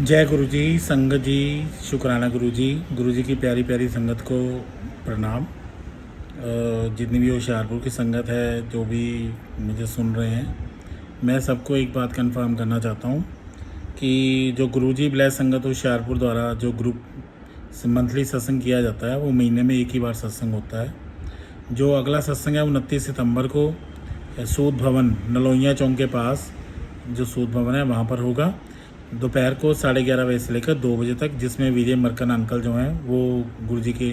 जय गुरु जी, संगत जी, शुक्राना गुरु जी की प्यारी प्यारी संगत को प्रणाम। जितनी भी होशियारपुर की संगत है, जो भी मुझे सुन रहे हैं, मैं सबको एक बात कंफर्म करना चाहता हूँ कि जो गुरु जी ब्लेस संगत होशियारपुर द्वारा जो ग्रुप मंथली सत्संग किया जाता है, वो महीने में एक ही बार सत्संग होता है। जो अगला सत्संग है वो 29 सितंबर को सूद भवन नलोइया चौक के पास जो सूद भवन है वहाँ पर होगा, दोपहर को 11:30 बजे से लेकर 2 बजे तक, जिसमें विजय मरकन अंकल जो हैं वो गुरु जी के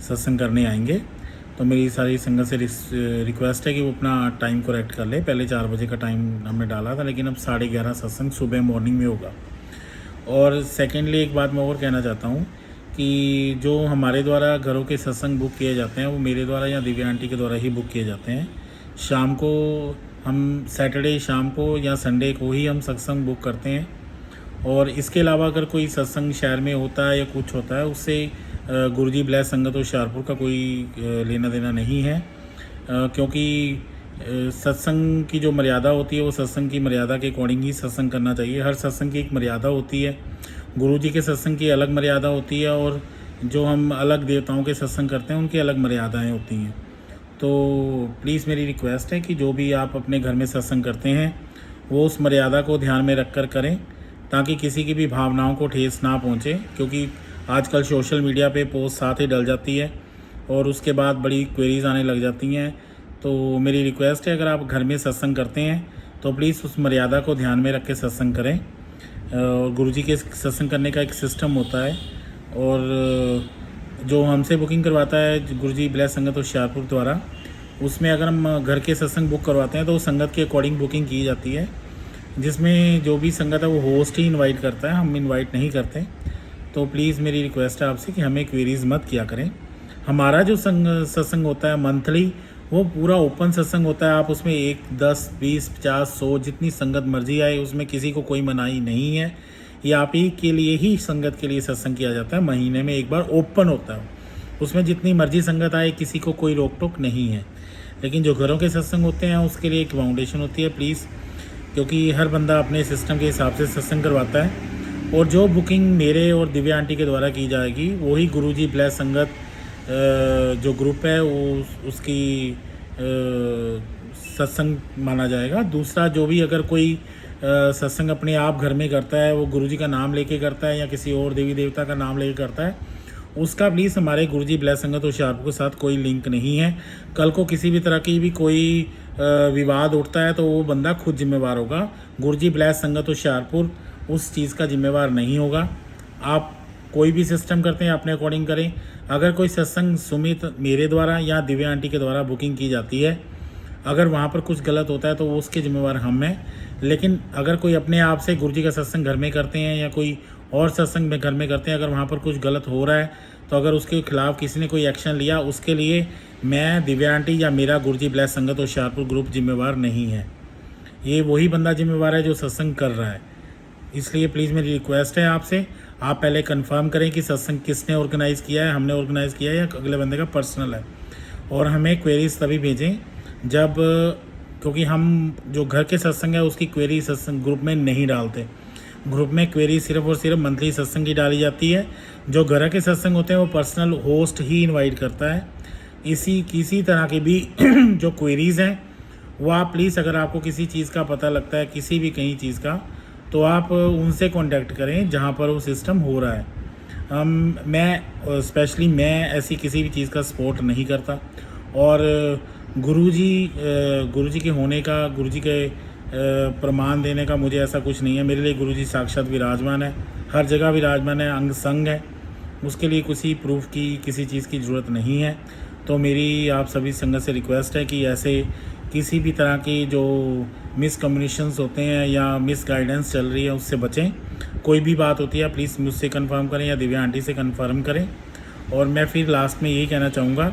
सत्संग करने आएंगे। तो मेरी सारी संगत से रिक्वेस्ट है कि वो अपना टाइम करेक्ट कर ले। पहले 4 बजे का टाइम हमने डाला था, लेकिन अब 11:30 सत्संग सुबह मॉर्निंग में होगा। और सेकेंडली एक बात मैं और कहना चाहता हूँ कि जो हमारे द्वारा घरों के सत्संग बुक किए जाते हैं, वो मेरे द्वारा या दिव्या आंटी के द्वारा ही बुक किए जाते हैं। शाम को हम सैटरडे शाम को या संडे को ही हम सत्संग बुक करते हैं। और इसके अलावा अगर कोई सत्संग शहर में होता है या कुछ होता है, उससे गुरुजी ब्लेस संगत होशियारपुर का कोई लेना देना नहीं है, क्योंकि सत्संग की जो मर्यादा होती है वो सत्संग की मर्यादा के अकॉर्डिंग ही सत्संग करना चाहिए। हर सत्संग की एक मर्यादा होती है। गुरुजी के सत्संग की अलग मर्यादा होती है, और जो हम अलग देवताओं के सत्संग करते हैं उनकी अलग मर्यादाएँ होती हैं। तो प्लीज़ मेरी रिक्वेस्ट है कि जो भी आप अपने घर में सत्संग करते हैं, वो उस मर्यादा को ध्यान में रख कर करें, ताकि किसी की भी भावनाओं को ठेस ना पहुंचे। क्योंकि आजकल सोशल मीडिया पे पोस्ट साथ ही डल जाती है और उसके बाद बड़ी क्वेरीज आने लग जाती हैं। तो मेरी रिक्वेस्ट है, अगर आप घर में सत्संग करते हैं तो प्लीज़ उस मर्यादा को ध्यान में रख के सत्संग करें। और गुरुजी के सत्संग करने का एक सिस्टम होता है, और जो हमसे बुकिंग करवाता है गुरुजी ब्लेस संगत होशियारपुर द्वारा, उसमें अगर हम घर के सत्संग बुक करवाते हैं तो संगत के अकॉर्डिंग बुकिंग की जाती है, जिसमें जो भी संगत है वो होस्ट ही इनवाइट करता है, हम इनवाइट नहीं करते। तो प्लीज़ मेरी रिक्वेस्ट है आपसे कि हमें क्वेरीज मत किया करें। हमारा जो सत्संग होता है मंथली, वो पूरा ओपन सत्संग होता है। आप उसमें 1, 10, 20, 50, 100 जितनी संगत मर्जी आए, उसमें किसी को कोई मनाही नहीं है। ये आप ही के लिए ही संगत के लिए सत्संग किया जाता है। महीने में एक बार ओपन होता है, उसमें जितनी मर्जी संगत आए, किसी को कोई रोक टोक नहीं है। लेकिन जो घरों के सत्संग होते हैं उसके लिए एक फाउंडेशन होती है प्लीज़, क्योंकि हर बंदा अपने सिस्टम के हिसाब से सत्संग करवाता है। और जो बुकिंग मेरे और दिव्या आंटी के द्वारा की जाएगी, वही गुरुजी ब्लेस संगत जो ग्रुप है वो उसकी सत्संग माना जाएगा। दूसरा, जो भी अगर कोई सत्संग अपने आप घर में करता है, वो गुरुजी का नाम लेके करता है या किसी और देवी देवता का नाम लेके करता है, उसका प्लीज़ हमारे गुरुजी ब्लेस संगत होशियारपुर के साथ कोई लिंक नहीं है। कल को किसी भी तरह की भी कोई विवाद उठता है तो वो बंदा खुद जिम्मेवार होगा। गुरुजी ब्लेस संगत होशियारपुर उस चीज़ का जिम्मेवार नहीं होगा। आप कोई भी सिस्टम करते हैं अपने अकॉर्डिंग करें। अगर कोई सत्संग सुमित मेरे द्वारा या दिव्या आंटी के द्वारा बुकिंग की जाती है, अगर वहाँ पर कुछ गलत होता है तो वो उसके जिम्मेवार हम हैं। लेकिन अगर कोई अपने आप से गुरुजी का सत्संग घर में करते हैं या कोई और सत्संग में घर में करते हैं, अगर वहाँ पर कुछ गलत हो रहा है तो अगर उसके खिलाफ़ किसी ने कोई एक्शन लिया, उसके लिए मैं, दिव्या आंटी या मेरा गुरुजी ब्लेस संगत होशियारपुर ग्रुप जिम्मेवार नहीं है। ये वही बंदा जिम्मेवार है जो सत्संग कर रहा है। इसलिए प्लीज़ मेरी रिक्वेस्ट है आपसे, आप पहले कंफर्म करें कि सत्संग किसने ऑर्गेनाइज़ किया है, हमने ऑर्गेनाइज़ किया है या अगले बंदे का पर्सनल है। और हमें क्वेरीज तभी भेजें जब, क्योंकि हम जो घर के सत्संग है उसकी क्वेरी सत्संग ग्रुप में नहीं डालते। ग्रुप में क्वेरी सिर्फ और सिर्फ मंथली सत्संग की डाली जाती है। जो घर के सत्संग होते हैं वो पर्सनल होस्ट ही इनवाइट करता है। किसी तरह की भी जो क्वेरीज़ हैं वो आप प्लीज़, अगर आपको किसी चीज़ का पता लगता है, किसी भी कहीं चीज़ का, तो आप उनसे कांटेक्ट करें जहाँ पर वो सिस्टम हो रहा है। मैं स्पेशली मैं ऐसी किसी भी चीज़ का सपोर्ट नहीं करता। और गुरुजी के होने का, गुरुजी के प्रमाण देने का मुझे ऐसा कुछ नहीं है। मेरे लिए गुरुजी साक्षात विराजमान है, हर जगह विराजमान है, अंग संग है। उसके लिए किसी प्रूफ की, किसी चीज़ की ज़रूरत नहीं है। तो मेरी आप सभी संगत से रिक्वेस्ट है कि ऐसे किसी भी तरह की जो मिसकम्युनिकेशंस होते हैं या मिस गाइडेंस चल रही है उससे बचें। कोई भी बात होती है प्लीज़ मुझसे कंफर्म करें या दिव्या आंटी से कंफर्म करें। और मैं फिर लास्ट में यही कहना चाहूँगा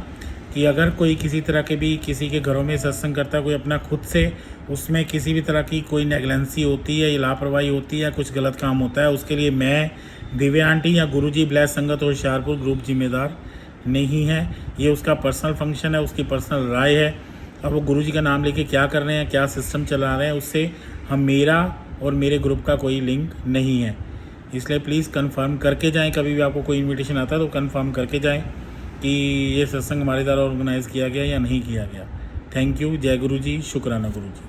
कि अगर कोई किसी तरह के भी किसी के घरों में सत्संग करता है, कोई अपना खुद से उसमें किसी भी तरह की कोई नेगलेंसी होती है या लापरवाही होती है या कुछ गलत काम होता है, उसके लिए मैं, दिव्या आंटी या गुरुजी ब्लेस संगत होशियारपुर ग्रुप जिम्मेदार नहीं है। ये उसका पर्सनल फंक्शन है, उसकी पर्सनल राय है। अब वो गुरुजी का नाम लेके क्या कर रहे हैं, क्या सिस्टम चला रहे हैं, उससे मेरा और मेरे ग्रुप का कोई लिंक नहीं है। इसलिए प्लीज़ कंफर्म करके जाएं। कभी भी आपको कोई इनविटेशन आता है तो कंफर्म करके जाएं कि ये सत्संग हमारे द्वारा ऑर्गेनाइज़ किया गया या नहीं किया गया। Thank you. जय गुरु जी, शुक्राना गुरु जी।